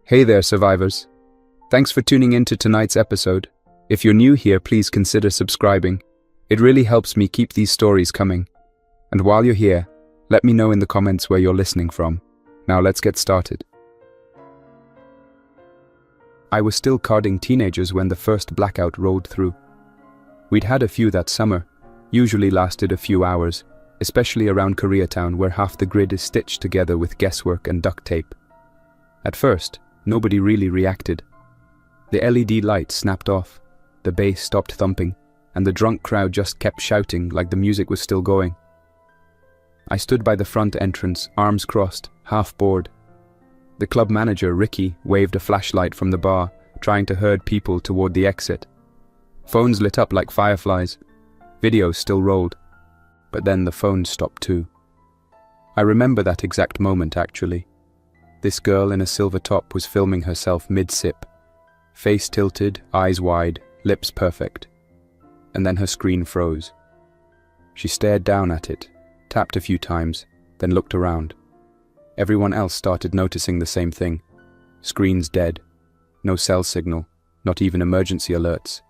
Hey there, survivors. Thanks for tuning in to tonight's episode. If you're new here, please consider subscribing. It really helps me keep these stories coming. And while you're here, let me know in the comments where you're listening from. Now let's get started. I was still carding teenagers when the first blackout rolled through. We'd had a few that summer, usually lasted a few hours, especially around Koreatown where half the grid is stitched together with guesswork and duct tape. At first, nobody really reacted. The LED light snapped off, the bass stopped thumping, and the drunk crowd just kept shouting like the music was still going. I stood by the front entrance, arms crossed, half bored. The club manager, Ricky, waved a flashlight from the bar, trying to herd people toward the exit. Phones lit up like fireflies. Videos still rolled. But then the phones stopped too. I remember that exact moment, actually. This girl in a silver top was filming herself mid-sip. Face tilted, eyes wide, lips perfect. And then her screen froze. She stared down at it, tapped a few times, then looked around. Everyone else started noticing the same thing. Screens dead. No cell signal, not even emergency alerts.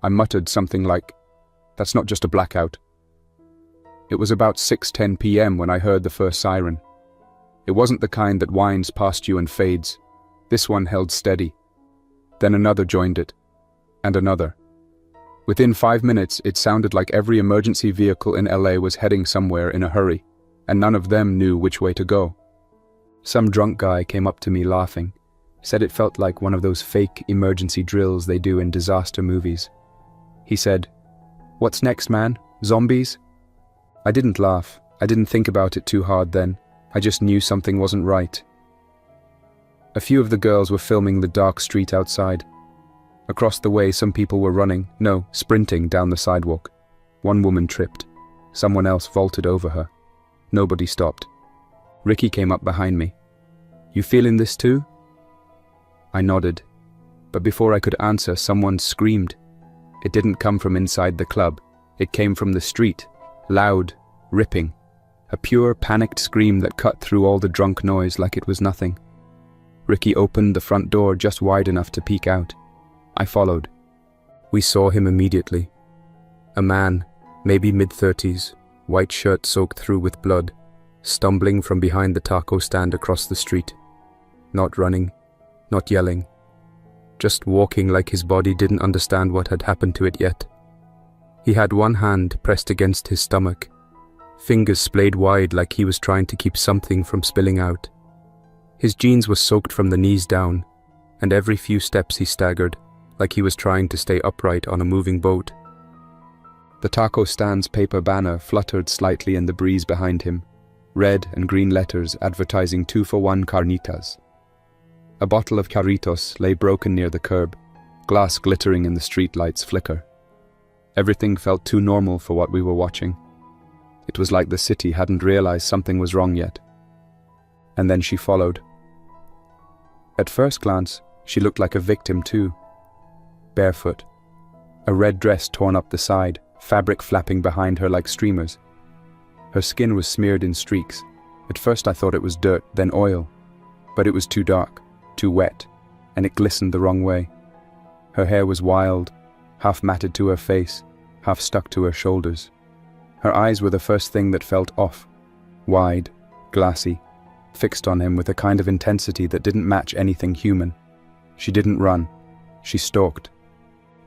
I muttered something like, "That's not just a blackout." It was about 6:10 p.m. when I heard the first siren. It wasn't the kind that whines past you and fades. This one held steady. Then another joined it. And another. Within 5 minutes, it sounded like every emergency vehicle in LA was heading somewhere in a hurry, and none of them knew which way to go. Some drunk guy came up to me laughing, said it felt like one of those fake emergency drills they do in disaster movies. He said, "What's next, man? Zombies?" I didn't laugh. I didn't think about it too hard then. I just knew something wasn't right. A few of the girls were filming the dark street outside. Across the way, some people were sprinting down the sidewalk. One woman tripped. Someone else vaulted over her. Nobody stopped. Ricky came up behind me. "You feeling this too?" I nodded. But before I could answer, someone screamed. It didn't come from inside the club. It came from the street. Loud, ripping. A pure, panicked scream that cut through all the drunk noise like it was nothing. Ricky opened the front door just wide enough to peek out. I followed. We saw him immediately. A man, maybe mid-30s, white shirt soaked through with blood, stumbling from behind the taco stand across the street. Not running, not yelling. Just walking like his body didn't understand what had happened to it yet. He had one hand pressed against his stomach, fingers splayed wide like he was trying to keep something from spilling out. His jeans were soaked from the knees down, and every few steps he staggered, like he was trying to stay upright on a moving boat. The taco stand's paper banner fluttered slightly in the breeze behind him, red and green letters advertising 2-for-1 carnitas. A bottle of Carritos lay broken near the curb, glass glittering in the streetlight's flicker. Everything felt too normal for what we were watching. It was like the city hadn't realized something was wrong yet. And then she followed. At first glance, she looked like a victim too. Barefoot. A red dress torn up the side, fabric flapping behind her like streamers. Her skin was smeared in streaks. At first I thought it was dirt, then oil. But it was too dark, too wet, and it glistened the wrong way. Her hair was wild, half matted to her face, half stuck to her shoulders. Her eyes were the first thing that felt off. Wide, glassy, fixed on him with a kind of intensity that didn't match anything human. She didn't run. She stalked.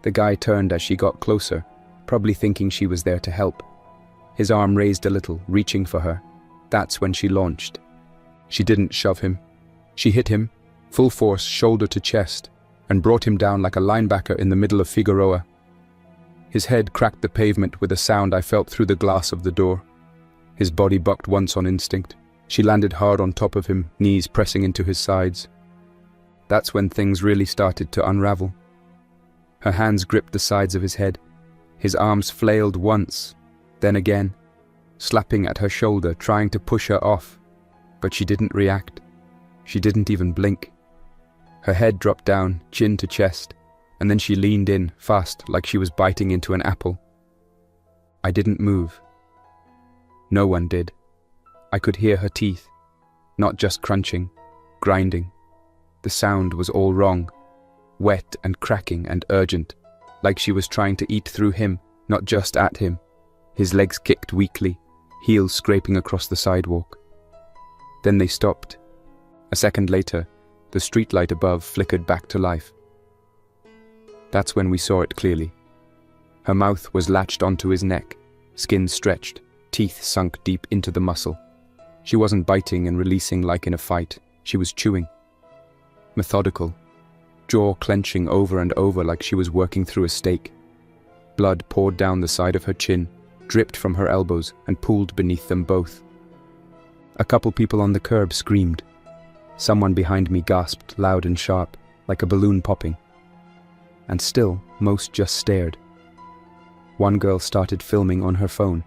The guy turned as she got closer, probably thinking she was there to help. His arm raised a little, reaching for her. That's when she launched. She didn't shove him. She hit him, full force, shoulder to chest, and brought him down like a linebacker in the middle of Figueroa. His head cracked the pavement with a sound I felt through the glass of the door. His body bucked once on instinct. She landed hard on top of him, knees pressing into his sides. That's when things really started to unravel. Her hands gripped the sides of his head. His arms flailed once, then again, slapping at her shoulder, trying to push her off. But she didn't react. She didn't even blink. Her head dropped down, chin to chest, and then she leaned in, fast, like she was biting into an apple. I didn't move. No one did. I could hear her teeth, not just crunching, grinding. The The sound was all wrong, wet and cracking and urgent, like she was trying to eat through him, not just at him. His legs kicked weakly, heels scraping across the sidewalk. Then they stopped. A second later, the streetlight above flickered back to life. That's when we saw it clearly. Her mouth was latched onto his neck, skin stretched, teeth sunk deep into the muscle. She wasn't biting and releasing like in a fight. She was chewing. Methodical, jaw clenching over and over like she was working through a steak. Blood poured down the side of her chin, dripped from her elbows and pooled beneath them both. A couple people on the curb screamed. Someone behind me gasped loud and sharp, like a balloon popping. And still, most just stared. One girl started filming on her phone.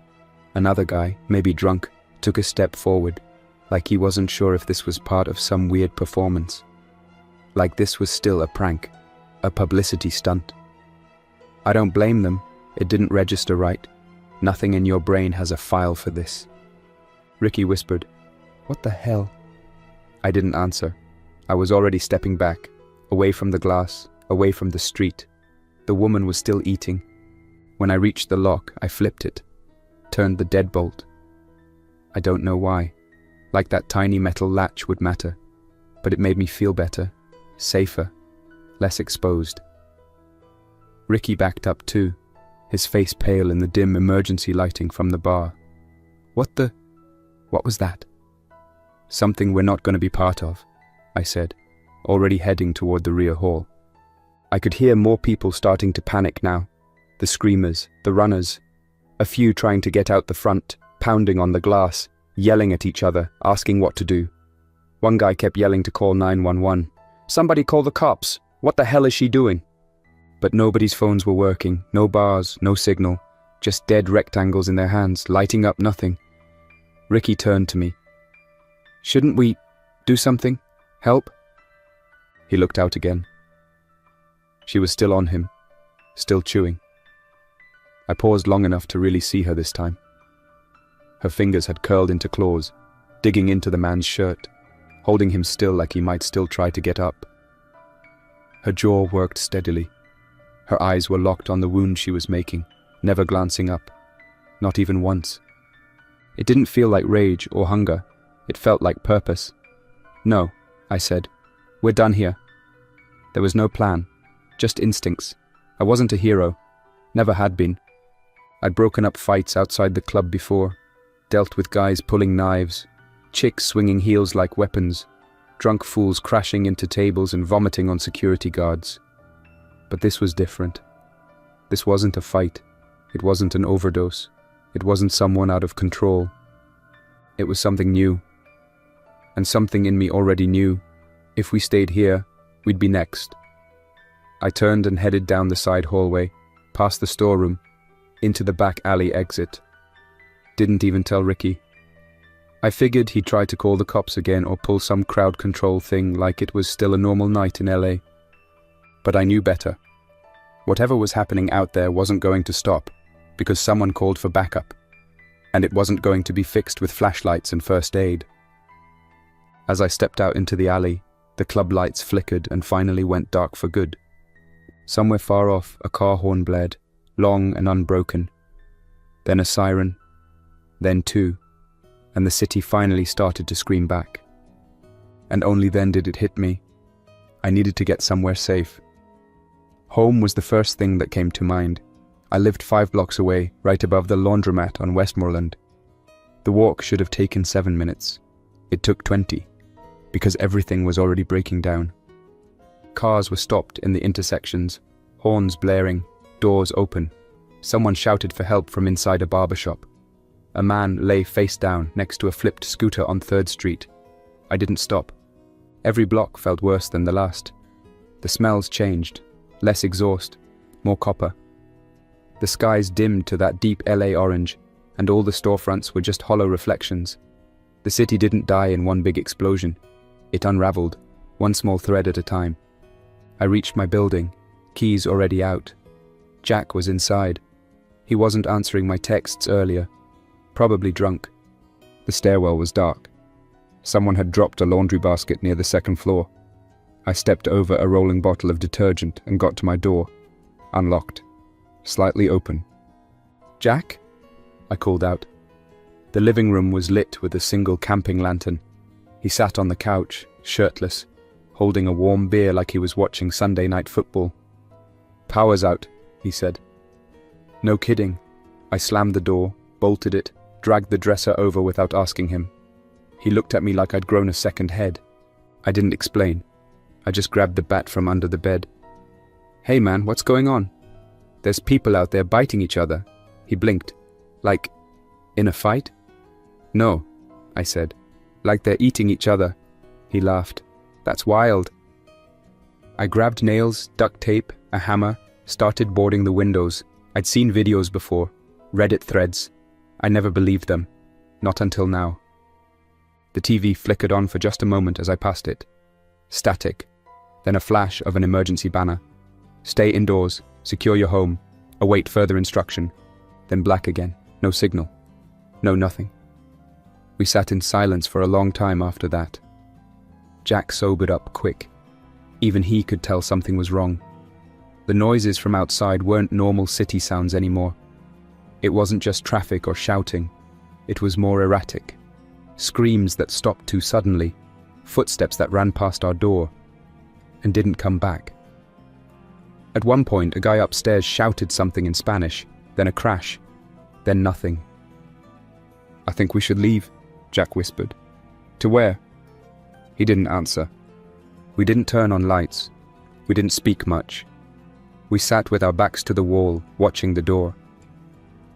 Another guy, maybe drunk, took a step forward, like he wasn't sure if this was part of some weird performance. Like this was still a prank, a publicity stunt. I don't blame them. It didn't register right. Nothing in your brain has a file for this. Ricky whispered, "What the hell?" I didn't answer. I was already stepping back, away from the glass, away from the street. The woman was still eating. When I reached the lock, I flipped it, turned the deadbolt. I don't know why. Like that tiny metal latch would matter. But it made me feel better, safer, less exposed. Ricky backed up too, his face pale in the dim emergency lighting from the bar. What was that? Something we're not going to be part of, I said, already heading toward the rear hall. I could hear more people starting to panic now. The screamers, the runners, a few trying to get out the front, pounding on the glass, yelling at each other, asking what to do. One guy kept yelling to call 911. "Somebody call the cops! What the hell is she doing?" But nobody's phones were working, no bars, no signal, just dead rectangles in their hands, lighting up nothing. Ricky turned to me. "Shouldn't we do something? Help?" He looked out again. She was still on him, still chewing. I paused long enough to really see her this time. Her fingers had curled into claws, digging into the man's shirt, holding him still like he might still try to get up. Her jaw worked steadily. Her eyes were locked on the wound she was making, never glancing up, not even once. It didn't feel like rage or hunger. It felt like purpose. "No," I said. "We're done here." There was no plan, just instincts. I wasn't a hero, never had been. I'd broken up fights outside the club before, dealt with guys pulling knives, chicks swinging heels like weapons, drunk fools crashing into tables and vomiting on security guards. But this was different. This wasn't a fight. It wasn't an overdose. It wasn't someone out of control. It was something new. And something in me already knew. If we stayed here, we'd be next. I turned and headed down the side hallway, past the storeroom, into the back alley exit. Didn't even tell Ricky. I figured he'd try to call the cops again or pull some crowd control thing like it was still a normal night in LA. But I knew better. Whatever was happening out there wasn't going to stop, because someone called for backup. And it wasn't going to be fixed with flashlights and first aid. As I stepped out into the alley, the club lights flickered and finally went dark for good. Somewhere far off, a car horn blared, long and unbroken. Then a siren. Then two. And the city finally started to scream back. And only then did it hit me. I needed to get somewhere safe. Home was the first thing that came to mind. I lived 5 blocks away, right above the laundromat on Westmoreland. The walk should have taken 7 minutes. It took 20, because everything was already breaking down. Cars were stopped in the intersections, horns blaring, doors open. Someone shouted for help from inside a barbershop. A man lay face down next to a flipped scooter on 3rd Street. I didn't stop. Every block felt worse than the last. The smells changed, less exhaust, more copper. The skies dimmed to that deep LA orange, and all the storefronts were just hollow reflections. The city didn't die in one big explosion. It unraveled, one small thread at a time. I reached my building, keys already out. Jack was inside. He wasn't answering my texts earlier. Probably drunk. The stairwell was dark. Someone had dropped a laundry basket near the 2nd floor. I stepped over a rolling bottle of detergent and got to my door. Unlocked. Slightly open. "Jack?" I called out. The living room was lit with a single camping lantern. He sat on the couch, shirtless, holding a warm beer like he was watching Sunday night football. "Power's out," he said. "No kidding." I slammed the door, bolted it, dragged the dresser over without asking him. He looked at me like I'd grown a second head. I didn't explain. I just grabbed the bat from under the bed. "Hey man, what's going on?" "There's people out there biting each other." He blinked. "Like, in a fight?" "No," I said. "Like they're eating each other." He laughed. "That's wild." I grabbed nails, duct tape, a hammer, started boarding the windows. I'd seen videos before, Reddit threads. I never believed them. Not until now. The TV flickered on for just a moment as I passed it. Static. Then a flash of an emergency banner. "Stay indoors. Secure your home. Await further instruction." Then black again. No signal. No nothing. We sat in silence for a long time after that. Jack sobered up quick. Even he could tell something was wrong. The noises from outside weren't normal city sounds anymore. It wasn't just traffic or shouting. It was more erratic. Screams that stopped too suddenly. Footsteps that ran past our door and didn't come back. At one point, a guy upstairs shouted something in Spanish, then a crash, then nothing. "I think we should leave," Jack whispered. "To where?" He didn't answer. We didn't turn on lights. We didn't speak much. We sat with our backs to the wall, watching the door.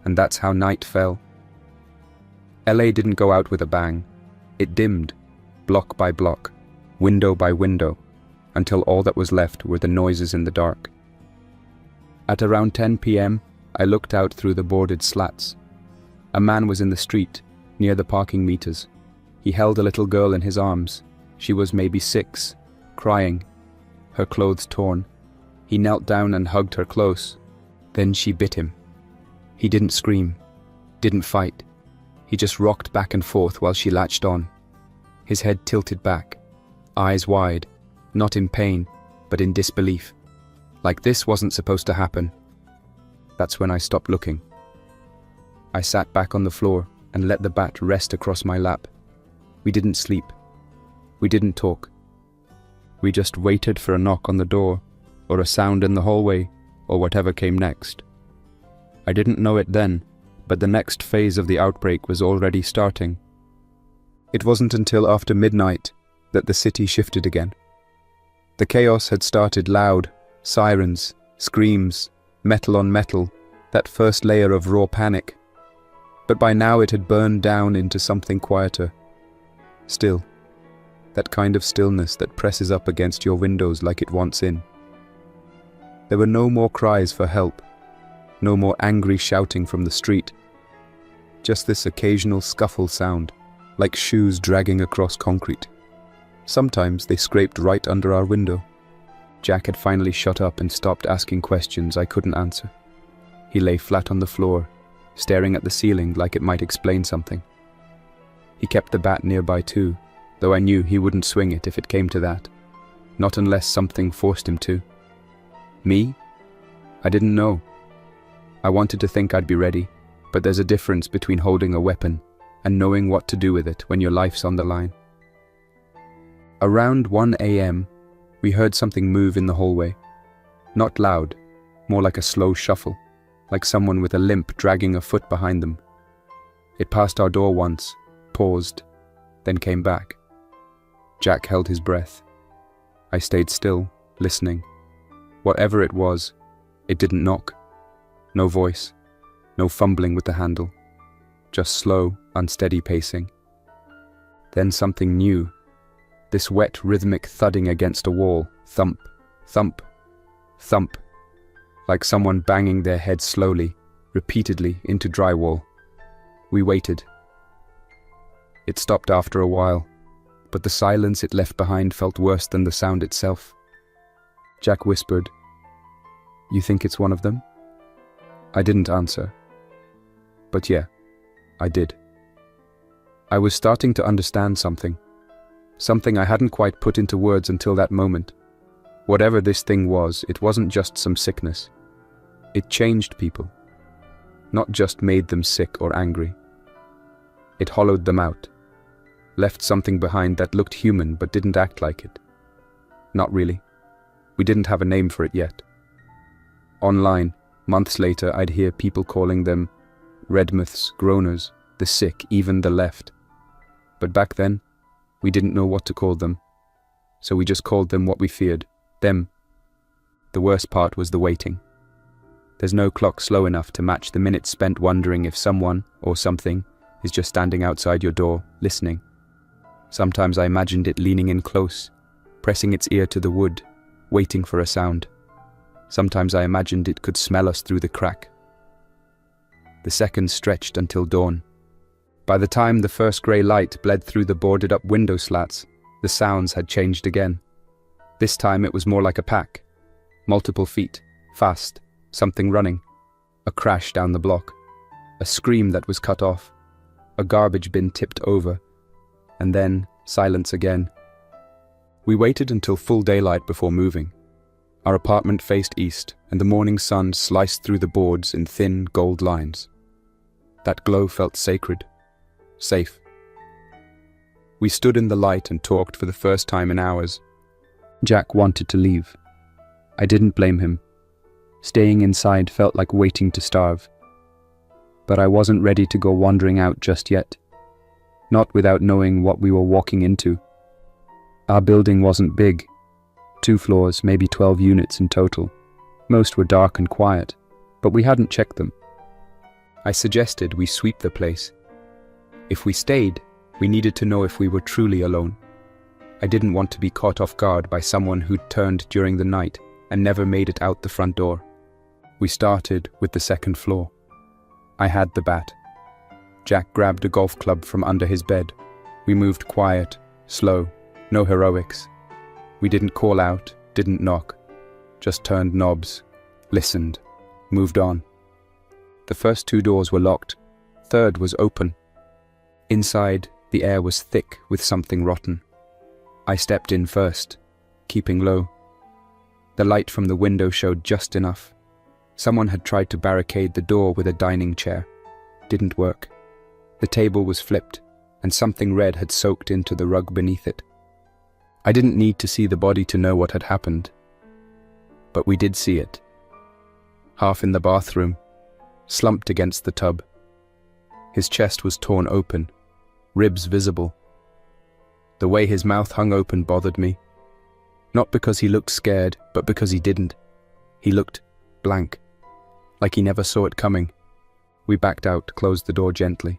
And that's how night fell. LA didn't go out with a bang. It dimmed, block by block, window by window, until all that was left were the noises in the dark. At around 10 p.m., I looked out through the boarded slats. A man was in the street, near the parking meters. He held a little girl in his arms. She was maybe 6, crying, her clothes torn. He knelt down and hugged her close. Then she bit him. He didn't scream, didn't fight. He just rocked back and forth while she latched on. His head tilted back, eyes wide, not in pain, but in disbelief. Like this wasn't supposed to happen. That's when I stopped looking. I sat back on the floor and let the bat rest across my lap. We didn't sleep. We didn't talk. We just waited for a knock on the door, or a sound in the hallway, or whatever came next. I didn't know it then, but the next phase of the outbreak was already starting. It wasn't until after midnight that the city shifted again. The chaos had started loud, sirens, screams, metal on metal, that first layer of raw panic. But by now it had burned down into something quieter. Still, that kind of stillness that presses up against your windows like it wants in. There were no more cries for help, no more angry shouting from the street. Just this occasional scuffle sound, like shoes dragging across concrete. Sometimes they scraped right under our window. Jack had finally shut up and stopped asking questions I couldn't answer. He lay flat on the floor, staring at the ceiling like it might explain something. He kept the bat nearby too, though I knew he wouldn't swing it if it came to that. Not unless something forced him to. Me? I didn't know. I wanted to think I'd be ready, but there's a difference between holding a weapon and knowing what to do with it when your life's on the line. Around 1 a.m., we heard something move in the hallway. Not loud, more like a slow shuffle, like someone with a limp dragging a foot behind them. It passed our door once, paused, then came back. Jack held his breath. I stayed still, listening. Whatever it was, it didn't knock. No voice, no fumbling with the handle. Just slow, unsteady pacing. Then something new. This wet, rhythmic thudding against a wall. Thump, thump, thump. Like someone banging their head slowly, repeatedly into drywall. We waited. It stopped after a while, but the silence it left behind felt worse than the sound itself. Jack whispered, "You think it's one of them?" I didn't answer. But yeah, I did. I was starting to understand something. Something I hadn't quite put into words until that moment. Whatever this thing was, it wasn't just some sickness. It changed people. Not just made them sick or angry. It hollowed them out. Left something behind that looked human but didn't act like it. Not really. We didn't have a name for it yet. Online, months later, I'd hear people calling them redmouths, groaners, the sick, even the left. But back then, we didn't know what to call them. So we just called them what we feared, them. The worst part was the waiting. There's no clock slow enough to match the minutes spent wondering if someone, or something, is just standing outside your door, listening. Sometimes I imagined it leaning in close, pressing its ear to the wood, waiting for a sound. Sometimes I imagined it could smell us through the crack. The seconds stretched until dawn. By the time the first grey light bled through the boarded-up window slats, the sounds had changed again. This time it was more like a pack. Multiple feet, fast, something running. A crash down the block. A scream that was cut off. A garbage bin tipped over. And then silence again. We waited until full daylight before moving. Our apartment faced east, and the morning sun sliced through the boards in thin gold lines. That glow felt sacred. Safe. We stood in the light and talked for the first time in hours. Jack wanted to leave. I didn't blame him. Staying inside felt like waiting to starve. But I wasn't ready to go wandering out just yet. Not without knowing what we were walking into. Our building wasn't big. 2 floors, maybe 12 units in total. Most were dark and quiet, but we hadn't checked them. I suggested we sweep the place. If we stayed, we needed to know if we were truly alone. I didn't want to be caught off guard by someone who'd turned during the night and never made it out the front door. We started with the 2nd floor. I had the bat. Jack grabbed a golf club from under his bed. We moved quiet, slow, no heroics. We didn't call out, didn't knock, just turned knobs, listened, moved on. The first 2 doors were locked, 3rd was open. Inside, the air was thick with something rotten. I stepped in first, keeping low. The light from the window showed just enough. Someone had tried to barricade the door with a dining chair. Didn't work. The table was flipped, and something red had soaked into the rug beneath it. I didn't need to see the body to know what had happened. But we did see it. Half in the bathroom, slumped against the tub. His chest was torn open, ribs visible. The way his mouth hung open bothered me. Not because he looked scared, but because he didn't. He looked blank, like he never saw it coming. We backed out, closed the door gently.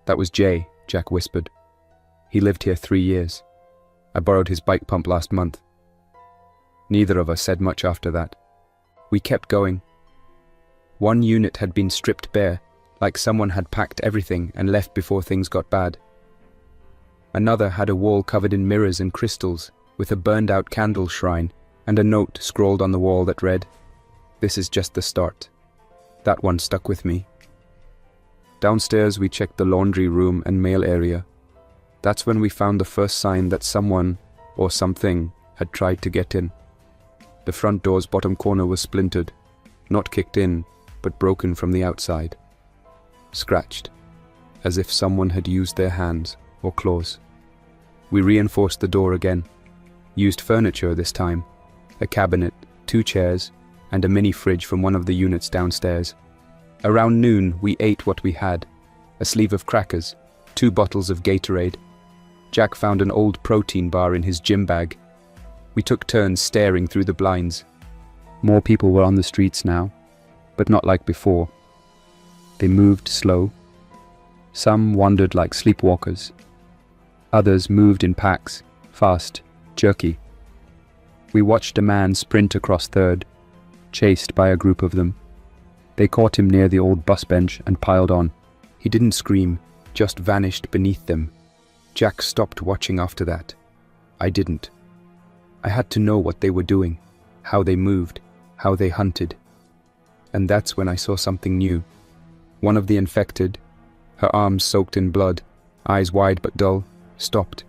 "That was Jay," Jack whispered. "He lived here 3 years. I borrowed his bike pump last month." Neither of us said much after that. We kept going. One unit had been stripped bare, like someone had packed everything and left before things got bad. Another had a wall covered in mirrors and crystals, with a burned-out candle shrine and a note scrawled on the wall that read, "This is just the start." That one stuck with me. Downstairs we checked the laundry room and mail area. That's when we found the first sign that someone, or something, had tried to get in. The front door's bottom corner was splintered, not kicked in, but broken from the outside. Scratched, as if someone had used their hands or claws. We reinforced the door again, used furniture this time, a cabinet, 2 chairs, and a mini fridge from one of the units downstairs. Around noon, we ate what we had, a sleeve of crackers, 2 bottles of Gatorade. Jack found an old protein bar in his gym bag. We took turns staring through the blinds. More people were on the streets now, but not like before. They moved slow. Some wandered like sleepwalkers. Others moved in packs, fast, jerky. We watched a man sprint across 3rd, chased by a group of them. They caught him near the old bus bench and piled on. He didn't scream, just vanished beneath them. Jack stopped watching after that. I didn't. I had to know what they were doing, how they moved, how they hunted. And that's when I saw something new. One of the infected, her arms soaked in blood, eyes wide but dull, stopped.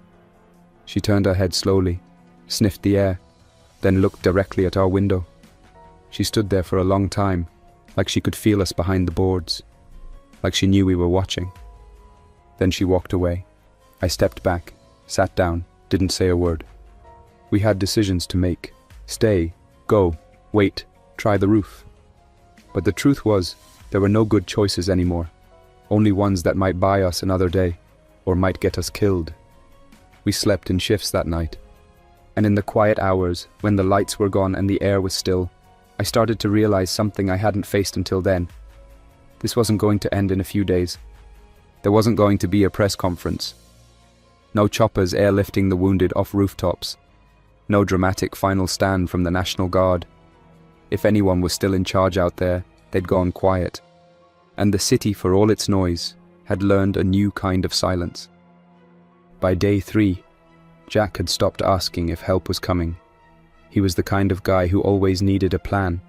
She turned her head slowly, sniffed the air, then looked directly at our window. She stood there for a long time, like she could feel us behind the boards, like she knew we were watching. Then she walked away. I stepped back, sat down, didn't say a word. We had decisions to make. Stay, go, wait, try the roof. But the truth was, there were no good choices anymore. Only ones that might buy us another day, or might get us killed. We slept in shifts that night. And in the quiet hours, when the lights were gone and the air was still, I started to realize something I hadn't faced until then. This wasn't going to end in a few days. There wasn't going to be a press conference. No choppers airlifting the wounded off rooftops. No dramatic final stand from the National Guard. If anyone was still in charge out there, they'd gone quiet. And the city, for all its noise, had learned a new kind of silence. By day 3, Jack had stopped asking if help was coming. He was the kind of guy who always needed a plan.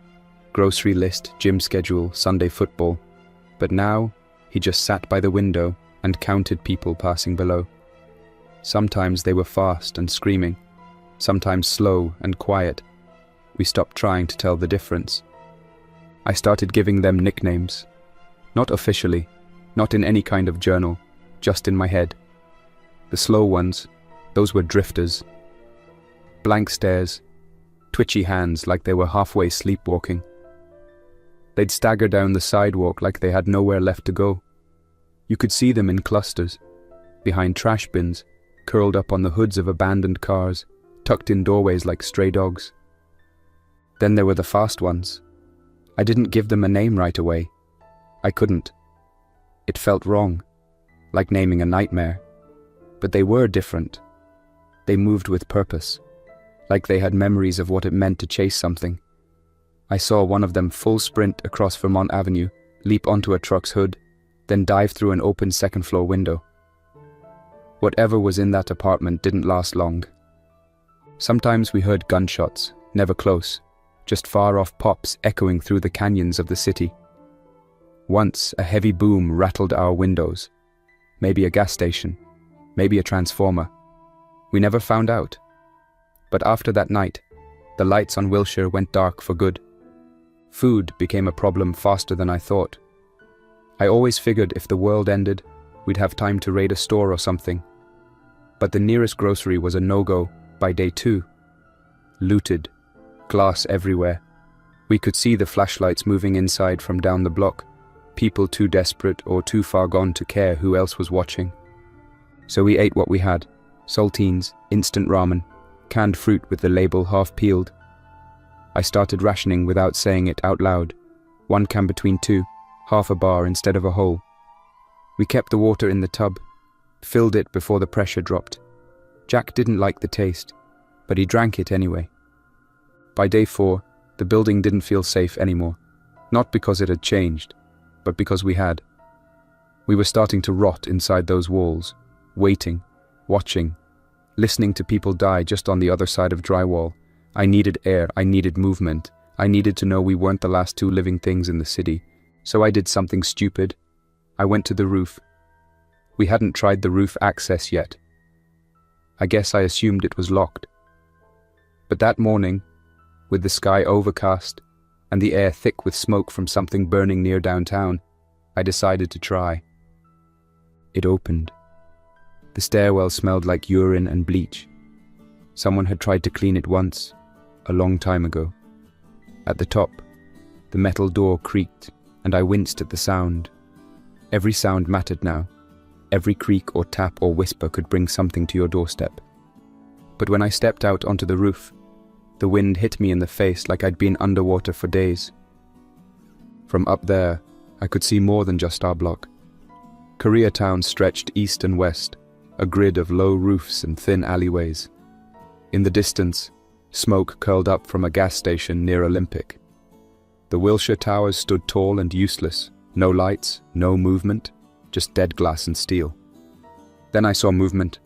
Grocery list, gym schedule, Sunday football. But now, he just sat by the window and counted people passing below. Sometimes they were fast and screaming, sometimes slow and quiet. We stopped trying to tell the difference. I started giving them nicknames. Not officially, not in any kind of journal, just in my head. The slow ones, those were drifters. Blank stares, twitchy hands like they were halfway sleepwalking. They'd stagger down the sidewalk like they had nowhere left to go. You could see them in clusters, behind trash bins, curled up on the hoods of abandoned cars, tucked in doorways like stray dogs. Then there were the fast ones. I didn't give them a name right away. I couldn't. It felt wrong, like naming a nightmare. But they were different. They moved with purpose, like they had memories of what it meant to chase something. I saw one of them full sprint across Vermont Avenue, leap onto a truck's hood, then dive through an open second-floor window. Whatever was in that apartment didn't last long. Sometimes we heard gunshots, never close, just far-off pops echoing through the canyons of the city. Once, a heavy boom rattled our windows. Maybe a gas station, maybe a transformer. We never found out. But after that night, the lights on Wilshire went dark for good. Food became a problem faster than I thought. I always figured if the world ended, we'd have time to raid a store or something. But the nearest grocery was a no-go by day 2. Looted, glass everywhere. We could see the flashlights moving inside from down the block, people too desperate or too far gone to care who else was watching. So we ate what we had, saltines, instant ramen, canned fruit with the label half peeled. I started rationing without saying it out loud. 1 can between 2, half a bar instead of a whole. We kept the water in the tub, filled it before the pressure dropped. Jack didn't like the taste, but he drank it anyway. By day 4, the building didn't feel safe anymore, not because it had changed, but because we had. We were starting to rot inside those walls, waiting, watching, listening to people die just on the other side of drywall. I needed air, I needed movement, I needed to know we weren't the last 2 living things in the city. So I did something stupid. I went to the roof. We hadn't tried the roof access yet. I guess I assumed it was locked. But that morning, with the sky overcast and the air thick with smoke from something burning near downtown, I decided to try. It opened. The stairwell smelled like urine and bleach. Someone had tried to clean it once, a long time ago. At the top, the metal door creaked, and I winced at the sound. Every sound mattered now. Every creak or tap or whisper could bring something to your doorstep. But when I stepped out onto the roof, the wind hit me in the face like I'd been underwater for days. From up there, I could see more than just our block. Koreatown stretched east and west, a grid of low roofs and thin alleyways. In the distance, smoke curled up from a gas station near Olympic. The Wilshire towers stood tall and useless. No lights, no movement, just dead glass and steel. Then I saw movement.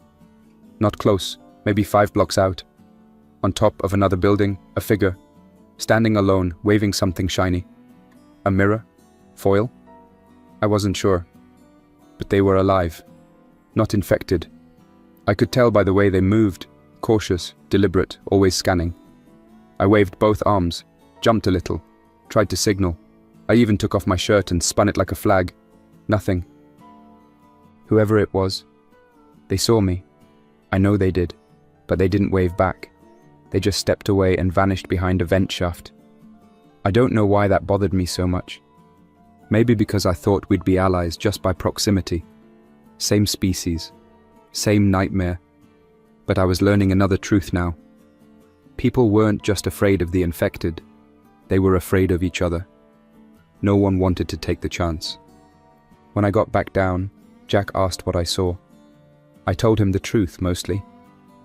Not close, maybe 5 blocks out. On top of another building, a figure, standing alone, waving something shiny. A mirror? Foil? I wasn't sure. But they were alive. Not infected. I could tell by the way they moved, cautious, deliberate, always scanning. I waved both arms, jumped a little, tried to signal. I even took off my shirt and spun it like a flag. Nothing. Whoever it was, they saw me. I know they did, but they didn't wave back. They just stepped away and vanished behind a vent shaft. I don't know why that bothered me so much. Maybe because I thought we'd be allies just by proximity. Same species, same nightmare. But I was learning another truth now. People weren't just afraid of the infected, they were afraid of each other. No one wanted to take the chance. When I got back down, Jack asked what I saw. I told him the truth mostly,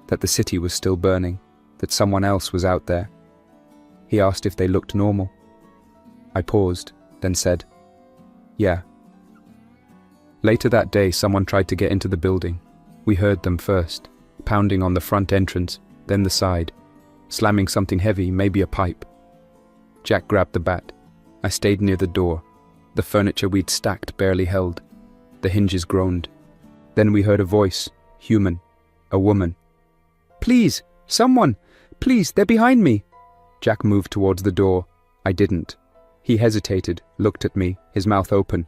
that the city was still burning, that someone else was out there. He asked if they looked normal. I paused, then said, "Yeah." Later that day, someone tried to get into the building. We heard them first, pounding on the front entrance, then the side, slamming something heavy, maybe a pipe. Jack grabbed the bat. I stayed near the door. The furniture we'd stacked barely held. The hinges groaned. Then we heard a voice, human, a woman. "Please, someone! Please, they're behind me!" Jack moved towards the door. I didn't. He hesitated, looked at me, his mouth open.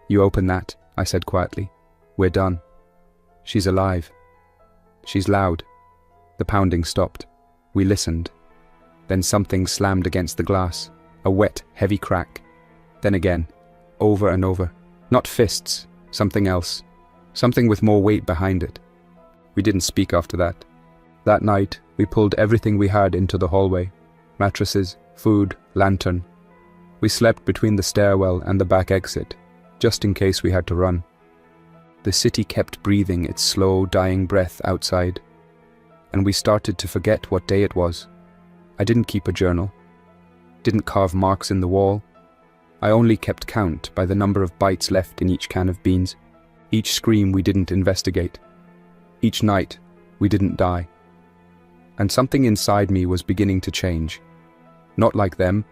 "You open that," I said quietly. "We're done." "She's alive." "She's loud." The pounding stopped. We listened. Then something slammed against the glass. A wet, heavy crack. Then again. Over and over. Not fists. Something else. Something with more weight behind it. We didn't speak after that. That night, we pulled everything we had into the hallway. Mattresses, food, lantern. We slept between the stairwell and the back exit, just in case we had to run. The city kept breathing its slow, dying breath outside. And we started to forget what day it was. I didn't keep a journal. Didn't carve marks in the wall. I only kept count by the number of bites left in each can of beans. Each scream we didn't investigate. Each night we didn't die. And something inside me was beginning to change. Not like them.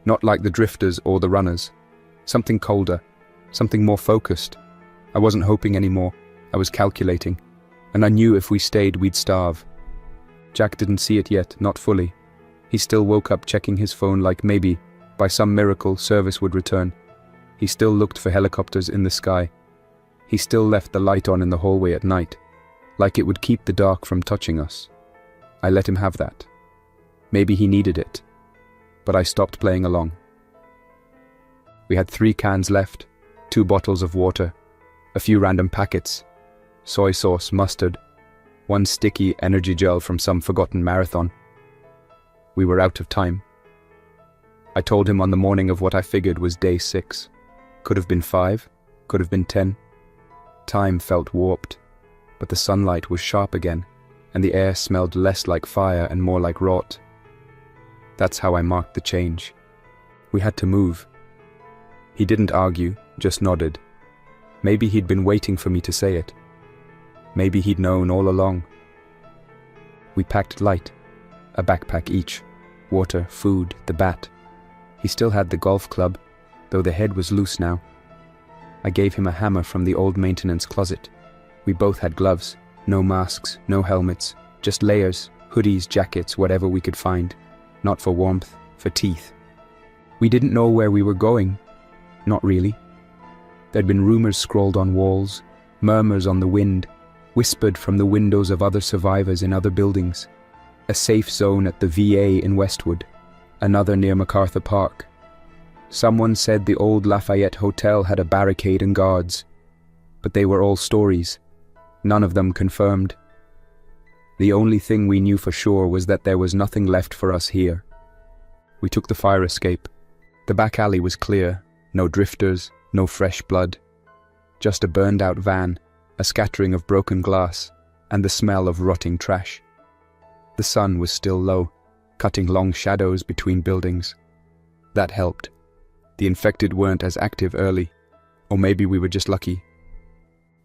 Not like the drifters or the runners. Something colder. Something more focused. I wasn't hoping anymore. I was calculating. And I knew if we stayed, we'd starve. Jack didn't see it yet, not fully. He still woke up checking his phone like maybe, by some miracle, service would return. He still looked for helicopters in the sky. He still left the light on in the hallway at night, like it would keep the dark from touching us. I let him have that. Maybe he needed it. But I stopped playing along. We had 3 cans left, 2 bottles of water, a few random packets, soy sauce, mustard, 1 sticky energy gel from some forgotten marathon. We were out of time. I told him on the morning of what I figured was day 6. Could have been 5, could have been 10. Time felt warped, but the sunlight was sharp again, and the air smelled less like fire and more like rot. That's how I marked the change. We had to move. He didn't argue, just nodded. Maybe he'd been waiting for me to say it. Maybe he'd known all along. We packed light, a backpack each, water, food, the bat. He still had the golf club, though the head was loose now. I gave him a hammer from the old maintenance closet. We both had gloves, no masks, no helmets, just layers, hoodies, jackets, whatever we could find. Not for warmth, for teeth. We didn't know where we were going. Not really. There'd been rumors scrawled on walls, murmurs on the wind, whispered from the windows of other survivors in other buildings. A safe zone at the VA in Westwood, another near MacArthur Park. Someone said the old Lafayette Hotel had a barricade and guards, but they were all stories, none of them confirmed. The only thing we knew for sure was that there was nothing left for us here. We took the fire escape. The back alley was clear, no drifters, no fresh blood. Just a burned-out van, a scattering of broken glass, and the smell of rotting trash. The sun was still low, cutting long shadows between buildings. That helped. The infected weren't as active early, or maybe we were just lucky.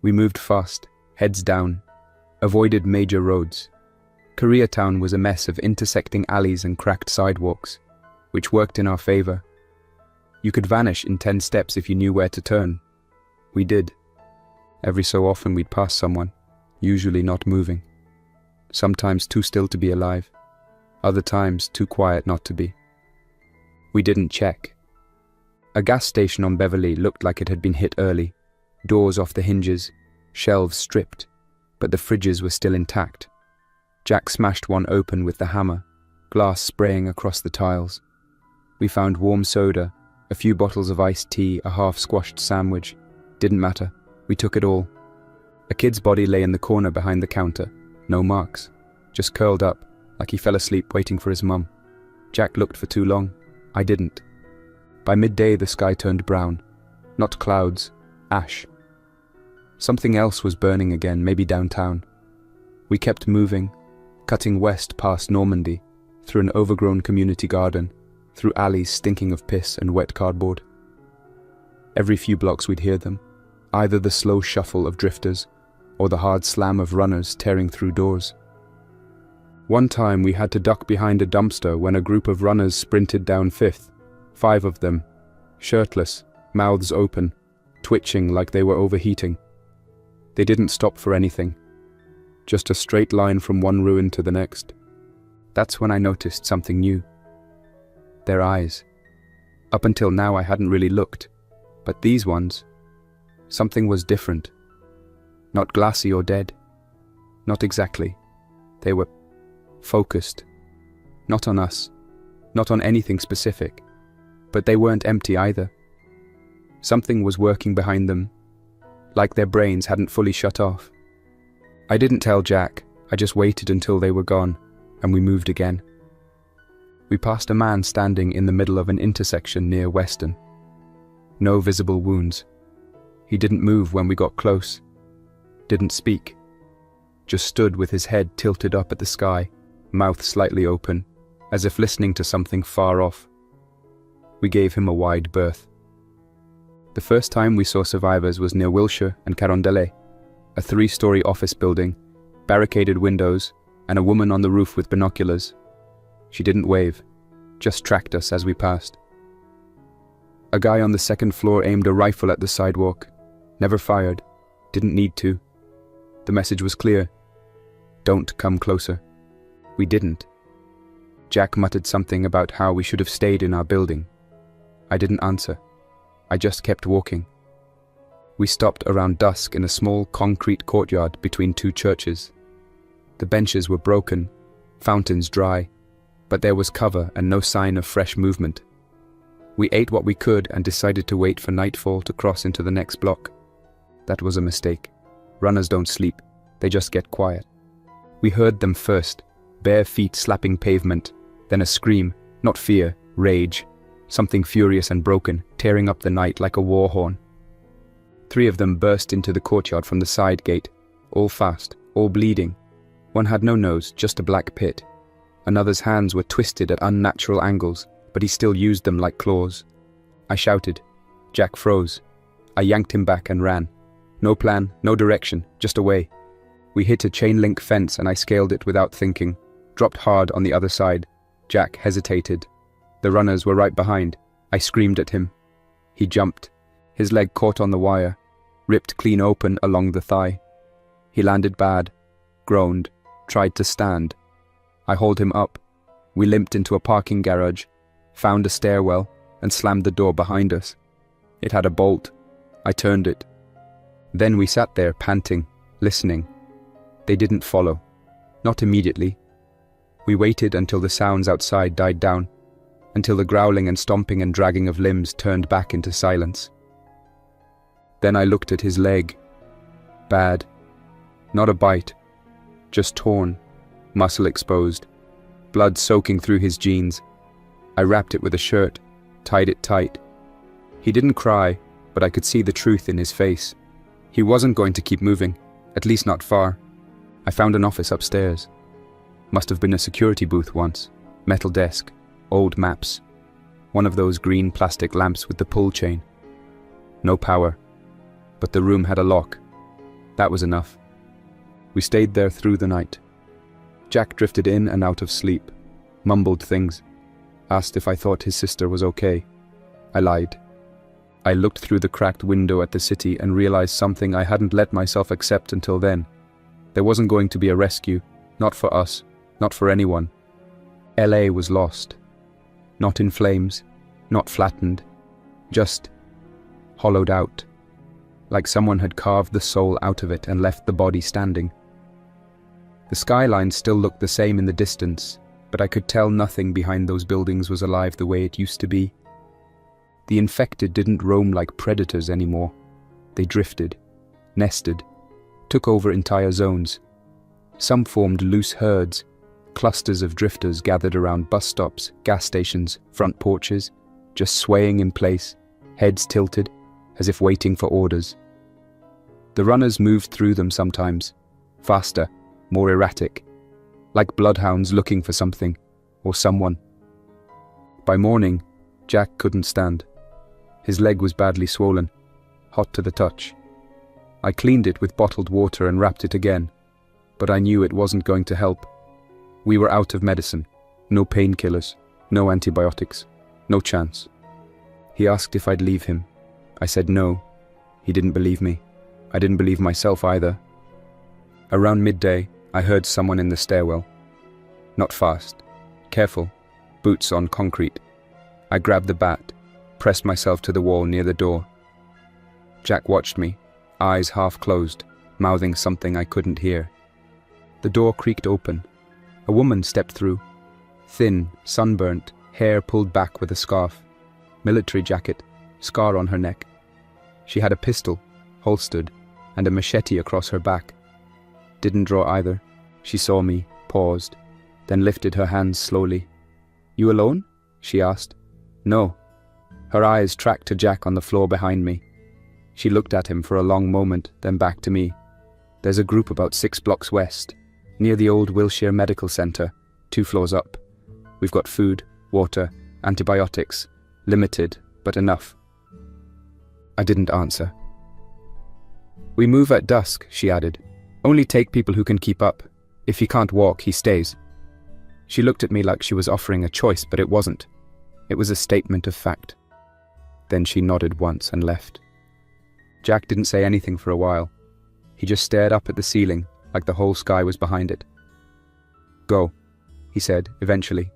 We moved fast, heads down, avoided major roads. Koreatown was a mess of intersecting alleys and cracked sidewalks, which worked in our favor. You could vanish in 10 steps if you knew where to turn. We did. Every so often we'd pass someone, usually not moving. Sometimes too still to be alive, other times too quiet not to be. We didn't check. A gas station on Beverly looked like it had been hit early, doors off the hinges, shelves stripped, but the fridges were still intact. Jack smashed one open with the hammer, glass spraying across the tiles. We found warm soda, a few bottles of iced tea, a half-squashed sandwich. Didn't matter. We took it all. A kid's body lay in the corner behind the counter. No marks. Just curled up, like he fell asleep waiting for his mum. Jack looked for too long. I didn't. By midday, the sky turned brown. Not clouds, ash. Something else was burning again, maybe downtown. We kept moving, cutting west past Normandy, through an overgrown community garden, through alleys stinking of piss and wet cardboard. Every few blocks we'd hear them, either the slow shuffle of drifters or the hard slam of runners tearing through doors. One time we had to duck behind a dumpster when a group of runners sprinted down 5th, 5 of them, shirtless, mouths open, twitching like they were overheating. They didn't stop for anything, just a straight line from one ruin to the next. That's when I noticed something new. Their eyes. Up until now I hadn't really looked, but these ones, something was different. Not glassy or dead. Not exactly. They were focused. Not on us. Not on anything specific. But they weren't empty either. Something was working behind them, like their brains hadn't fully shut off. I didn't tell Jack. I just waited until they were gone, and we moved again. We passed a man standing in the middle of an intersection near Weston. No visible wounds. He didn't move when we got close. Didn't speak. Just stood with his head tilted up at the sky, mouth slightly open, as if listening to something far off. We gave him a wide berth. The first time we saw survivors was near Wilshire and Carondelet, a 3-story office building, barricaded windows, and a woman on the roof with binoculars. She didn't wave, just tracked us as we passed. A guy on the 2nd floor aimed a rifle at the sidewalk. Never fired. Didn't need to. The message was clear. Don't come closer. We didn't. Jack muttered something about how we should have stayed in our building. I didn't answer. I just kept walking. We stopped around dusk in a small concrete courtyard between 2 churches. The benches were broken, fountains dry, but there was cover and no sign of fresh movement. We ate what we could and decided to wait for nightfall to cross into the next block. That was a mistake. Runners don't sleep, they just get quiet. We heard them first, bare feet slapping pavement, then a scream, not fear, rage, something furious and broken, tearing up the night like a war horn. 3 of them burst into the courtyard from the side gate, all fast, all bleeding. One had no nose, just a black pit. Another's hands were twisted at unnatural angles, but he still used them like claws. I shouted. Jack froze. I yanked him back and ran. No plan, no direction, just away. We hit a chain-link fence and I scaled it without thinking, dropped hard on the other side. Jack hesitated. The runners were right behind. I screamed at him. He jumped. His leg caught on the wire, ripped clean open along the thigh. He landed bad, groaned, tried to stand. I hauled him up. We limped into a parking garage, found a stairwell, and slammed the door behind us. It had a bolt. I turned it. Then we sat there panting, listening. They didn't follow. Not immediately. We waited until the sounds outside died down, until the growling and stomping and dragging of limbs turned back into silence. Then I looked at his leg. Bad. Not a bite. Just torn. Muscle exposed. Blood soaking through his jeans. I wrapped it with a shirt, tied it tight. He didn't cry, but I could see the truth in his face. He wasn't going to keep moving, at least not far. I found an office upstairs. Must have been a security booth once. Metal desk. Old maps. One of those green plastic lamps with the pull chain. No power. But the room had a lock. That was enough. We stayed there through the night. Jack drifted in and out of sleep. Mumbled things. Asked if I thought his sister was okay. I lied. I looked through the cracked window at the city and realized something I hadn't let myself accept until then. There wasn't going to be a rescue, not for us, not for anyone. LA was lost. Not in flames, not flattened, just hollowed out, like someone had carved the soul out of it and left the body standing. The skyline still looked the same in the distance, but I could tell nothing behind those buildings was alive the way it used to be. The infected didn't roam like predators anymore. They drifted, nested, took over entire zones. Some formed loose herds, clusters of drifters gathered around bus stops, gas stations, front porches, just swaying in place, heads tilted, as if waiting for orders. The runners moved through them sometimes, faster, more erratic, like bloodhounds looking for something, or someone. By morning, Jack couldn't stand. His leg was badly swollen, hot to the touch. I cleaned it with bottled water and wrapped it again, but I knew it wasn't going to help. We were out of medicine, no painkillers, no antibiotics, no chance. He asked if I'd leave him. I said no. He didn't believe me. I didn't believe myself either. Around midday, I heard someone in the stairwell. Not fast. Careful. Boots on concrete. I grabbed the bat, pressed myself to the wall near the door. Jack watched me, eyes half closed, mouthing something I couldn't hear. The door creaked open. A woman stepped through. Thin, sunburnt, hair pulled back with a scarf. Military jacket, scar on her neck. She had a pistol, holstered, and a machete across her back. Didn't draw either. She saw me, paused, then lifted her hands slowly. "You alone?" she asked. "No." Her eyes tracked to Jack on the floor behind me. She looked at him for a long moment, then back to me. "There's a group about 6 blocks west, near the old Wilshire Medical Center, 2 floors up. We've got food, water, antibiotics, limited, but enough." I didn't answer. "We move at dusk," she added. "Only take people who can keep up. If he can't walk, he stays." She looked at me like she was offering a choice, but it wasn't. It was a statement of fact. Then she nodded once and left. Jack didn't say anything for a while. He just stared up at the ceiling, like the whole sky was behind it. "Go," he said, eventually.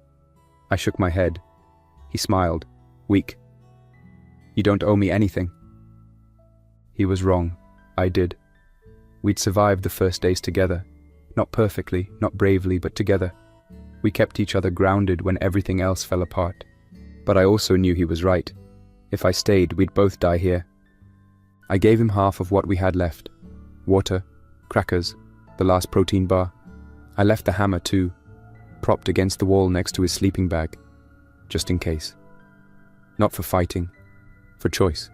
I shook my head. He smiled, weak. "You don't owe me anything." He was wrong. I did. We'd survived the first days together. Not perfectly, not bravely, but together. We kept each other grounded when everything else fell apart. But I also knew he was right. If I stayed, we'd both die here. I gave him half of what we had left. Water, crackers, the last protein bar. I left the hammer too, propped against the wall next to his sleeping bag, just in case. Not for fighting, for choice.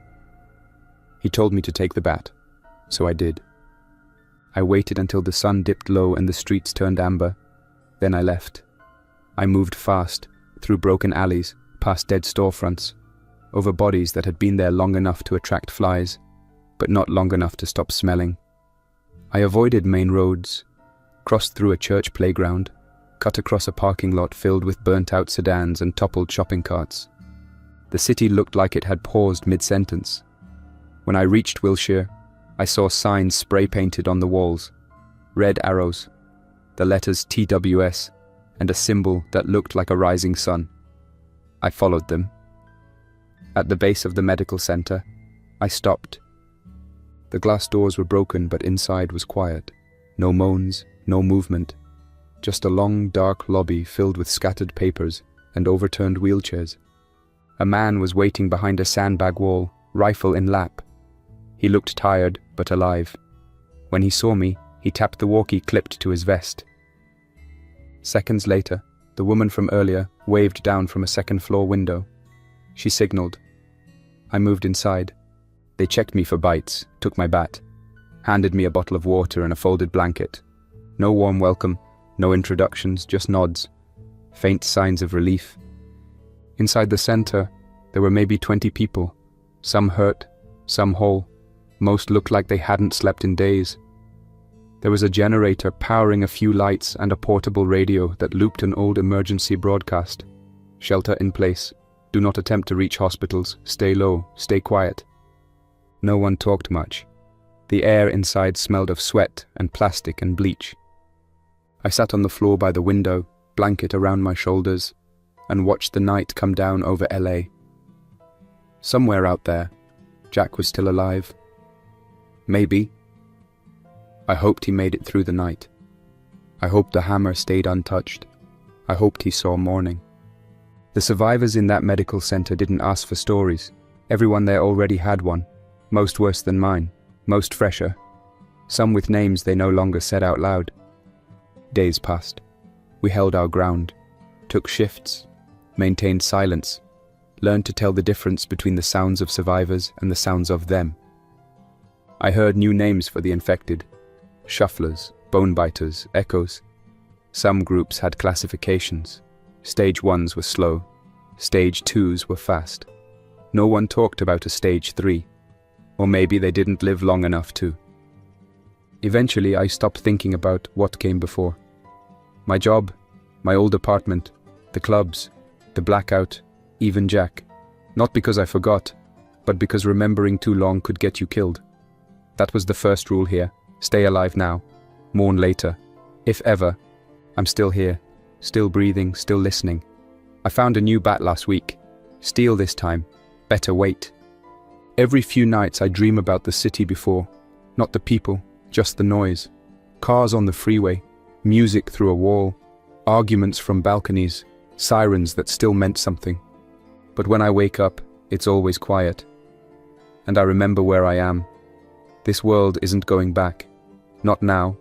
He told me to take the bat, so I did. I waited until the sun dipped low and the streets turned amber. Then I left. I moved fast, through broken alleys, past dead storefronts, over bodies that had been there long enough to attract flies, but not long enough to stop smelling. I avoided main roads, crossed through a church playground, cut across a parking lot filled with burnt-out sedans and toppled shopping carts. The city looked like it had paused mid-sentence. When I reached Wilshire, I saw signs spray-painted on the walls, red arrows, the letters TWS, and a symbol that looked like a rising sun. I followed them. At the base of the medical center, I stopped. The glass doors were broken, but inside was quiet. No moans, no movement. Just a long, dark lobby filled with scattered papers and overturned wheelchairs. A man was waiting behind a sandbag wall, rifle in lap. He looked tired, but alive. When he saw me, he tapped the walkie clipped to his vest. Seconds later, the woman from earlier waved down from a second-floor window. She signaled. I moved inside. They checked me for bites, took my bat, handed me a bottle of water and a folded blanket. No warm welcome, no introductions, just nods, faint signs of relief. Inside the center, there were maybe 20 people, some hurt, some whole. Most looked like they hadn't slept in days. There was a generator powering a few lights and a portable radio that looped an old emergency broadcast. Shelter in place. Do not attempt to reach hospitals. Stay low. Stay quiet. No one talked much. The air inside smelled of sweat and plastic and bleach. I sat on the floor by the window, blanket around my shoulders, and watched the night come down over LA. Somewhere out there, Jack was still alive. Maybe. I hoped he made it through the night. I hoped the hammer stayed untouched. I hoped he saw morning. The survivors in that medical center didn't ask for stories. Everyone there already had one, most worse than mine, most fresher, some with names they no longer said out loud. Days passed. We held our ground, took shifts, maintained silence, learned to tell the difference between the sounds of survivors and the sounds of them. I heard new names for the infected: shufflers, bonebiters, echoes. Some groups had classifications. Stage 1s were slow. Stage 2s were fast. No one talked about a stage 3. Or maybe they didn't live long enough to. Eventually, I stopped thinking about what came before. My job, my old apartment, the clubs, the blackout, even Jack. Not because I forgot, but because remembering too long could get you killed. That was the first rule here. Stay alive now. Mourn later. If ever. I'm still here. Still breathing, still listening. I found a new bat last week. Steel this time. Better wait. Every few nights I dream about the city before. Not the people, just the noise. Cars on the freeway. Music through a wall. Arguments from balconies. Sirens that still meant something. But when I wake up, it's always quiet. And I remember where I am. This world isn't going back. Not now.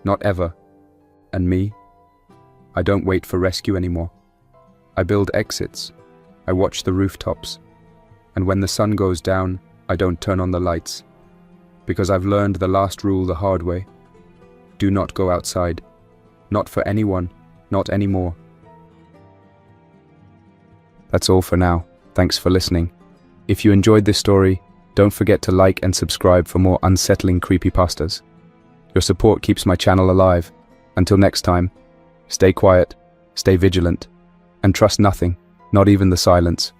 Not ever. And me? I don't wait for rescue anymore. I build exits. I watch the rooftops. And when the sun goes down, I don't turn on the lights. Because I've learned the last rule the hard way. Do not go outside. Not for anyone. Not anymore. That's all for now. Thanks for listening. If you enjoyed this story, don't forget to like and subscribe for more unsettling creepypastas. Your support keeps my channel alive. Until next time, stay quiet, stay vigilant, and trust nothing, not even the silence.